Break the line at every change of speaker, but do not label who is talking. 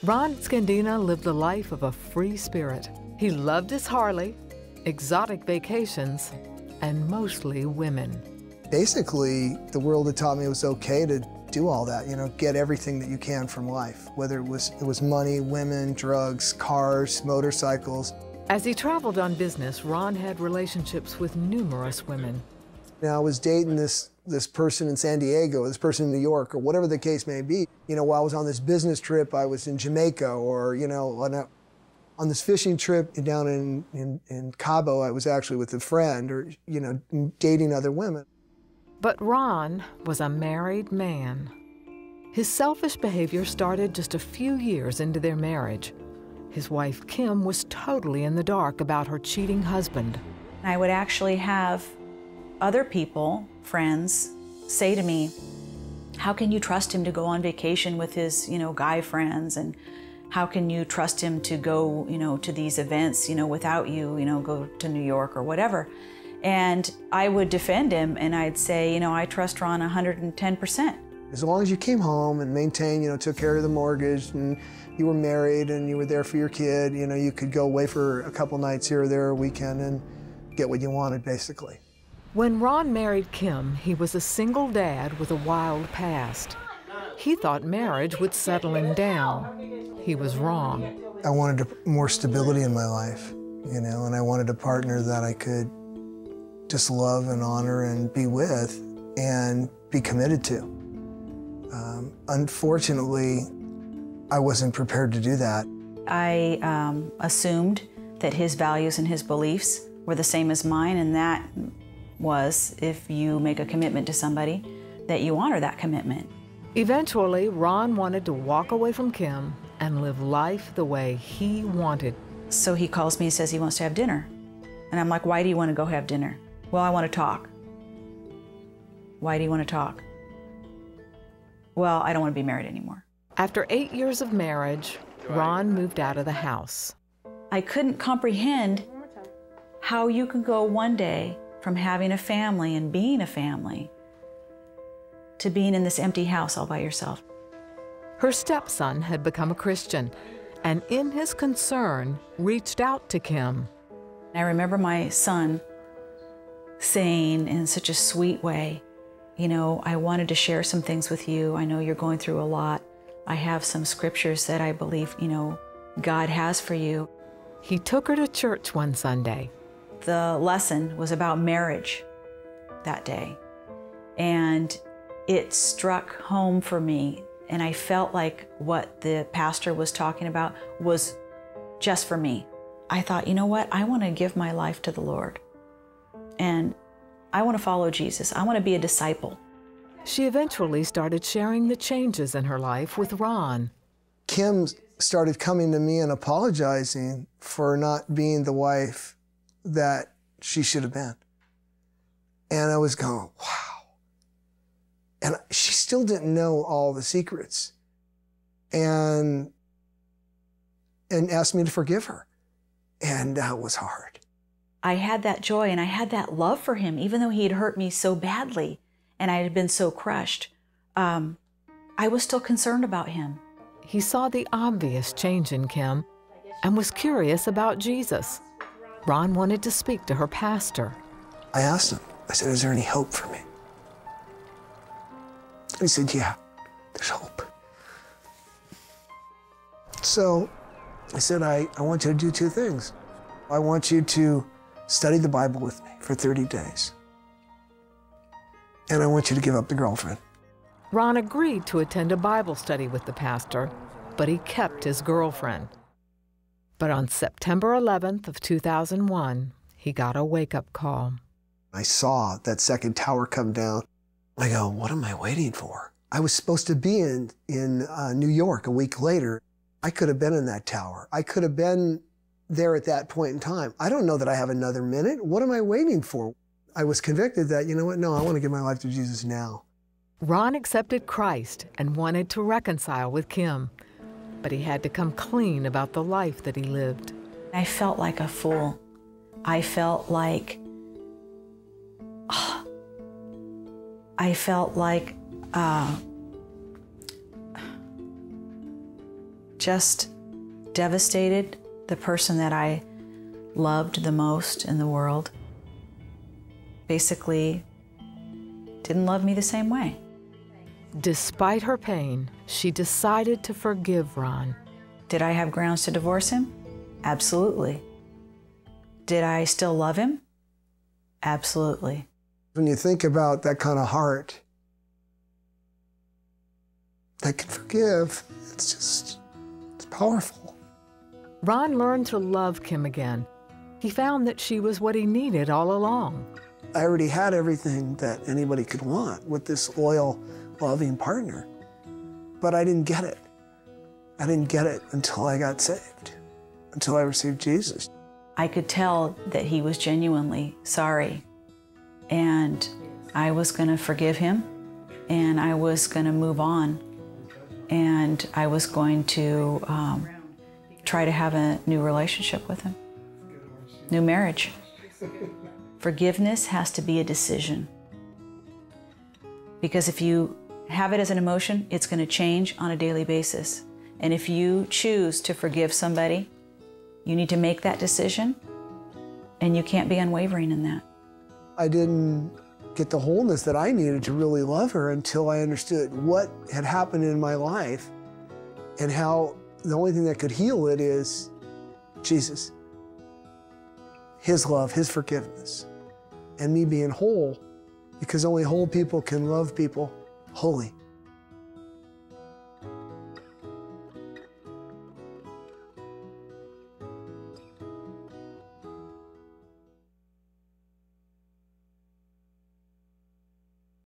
Ron Scandina lived the life of a free spirit. He loved his Harley, exotic vacations, and mostly women.
Basically, the world had taught me it was okay to do all that, you know, get everything that you can from life, whether it was money, women, drugs, cars, motorcycles.
As he traveled on business, Ron had relationships with numerous women.
Now, I was dating this person in San Diego, this person in New York, or whatever the case may be. You know, while I was on this business trip, I was in Jamaica, or, you know, on this fishing trip down in Cabo, I was actually with a friend, or, you know, dating other women.
But Ron was a married man. His selfish behavior started just a few years into their marriage. His wife, Kim, was totally in the dark about her cheating husband.
I would actually have other people, friends, say to me, how can you trust him to go on vacation with his, you know, guy friends? And how can you trust him to go, you know, to these events, you know, without you, you know, go to New York or whatever? And I would defend him and I'd say, you know, I trust Ron 110%.
As long as you came home and maintained, you know, took care of the mortgage and you were married and you were there for your kid, you know, you could go away for a couple nights here or there, a weekend, and get what you wanted, basically.
When Ron married Kim, he was a single dad with a wild past. He thought marriage would settle him down. He was wrong.
I wanted more stability in my life, you know, and I wanted a partner that I could just love and honor and be with and be committed to. Unfortunately, I wasn't prepared to do that.
I assumed that his values and his beliefs were the same as mine, and that was, if you make a commitment to somebody, that you honor that commitment.
Eventually, Ron wanted to walk away from Kim and live life the way he wanted.
So he calls me and says he wants to have dinner. And I'm like, why do you want to go have dinner? Well, I want to talk. Why do you want to talk? Well, I don't want to be married anymore.
After 8 years of marriage, Ron moved out of the house.
I couldn't comprehend how you could go one day from having a family and being a family to being in this empty house all by yourself.
Her stepson had become a Christian, and in his concern, reached out to Kim.
I remember my son saying in such a sweet way, you know, I wanted to share some things with you. I know you're going through a lot. I have some scriptures that I believe, you know, God has for you.
He took her to church one Sunday.
The lesson was about marriage that day, and it struck home for me, and I felt like what the pastor was talking about was just for me. I thought, you know what? I want to give my life to the Lord, and I want to follow Jesus. I want to be a disciple.
She eventually started sharing the changes in her life with Ron.
Kim started coming to me and apologizing for not being the wife that she should have been. And I was going, wow. And she still didn't know all the secrets. And asked me to forgive her. And that was hard.
I had that joy and I had that love for him, even though he had hurt me so badly and I had been so crushed. I was still concerned about him.
He saw the obvious change in Kim and was curious about Jesus. Ron wanted to speak to her pastor.
I asked him, I said, is there any hope for me? He said, yeah, there's hope. So I said, I want you to do two things. I want you to study the Bible with me for 30 days. And I want you to give up the girlfriend.
Ron agreed to attend a Bible study with the pastor, but he kept his girlfriend. But on September 11th of 2001, he got a wake-up call.
I saw that second tower come down. I go, what am I waiting for? I was supposed to be in New York a week later. I could have been in that tower. I could have been there at that point in time. I don't know that I have another minute. What am I waiting for? I was convicted that, you know what, no, I want to give my life to Jesus now.
Ron accepted Christ and wanted to reconcile with Kim, but he had to come clean about the life that he lived.
I felt like a fool. I felt like, just devastated the person that I loved the most in the world. Basically, didn't love me the same way.
Despite her pain, she decided to forgive Ron.
Did I have grounds to divorce him? Absolutely. Did I still love him? Absolutely.
When you think about that kind of heart that can forgive, it's powerful.
Ron learned to love Kim again. He found that she was what he needed all along.
I already had everything that anybody could want with this loyal, loving partner, but I didn't get it. I didn't get it until I got saved, until I received Jesus.
I could tell that he was genuinely sorry, and I was going to forgive him, and I was going to move on, and I was going to try to have a new relationship with him, new marriage. Forgiveness has to be a decision, because if you have it as an emotion, it's going to change on a daily basis. And if you choose to forgive somebody, you need to make that decision, and you can't be unwavering in that.
I didn't get the wholeness that I needed to really love her until I understood what had happened in my life and how the only thing that could heal it is Jesus. His love, His forgiveness, and me being whole, because only whole people can love people wholly.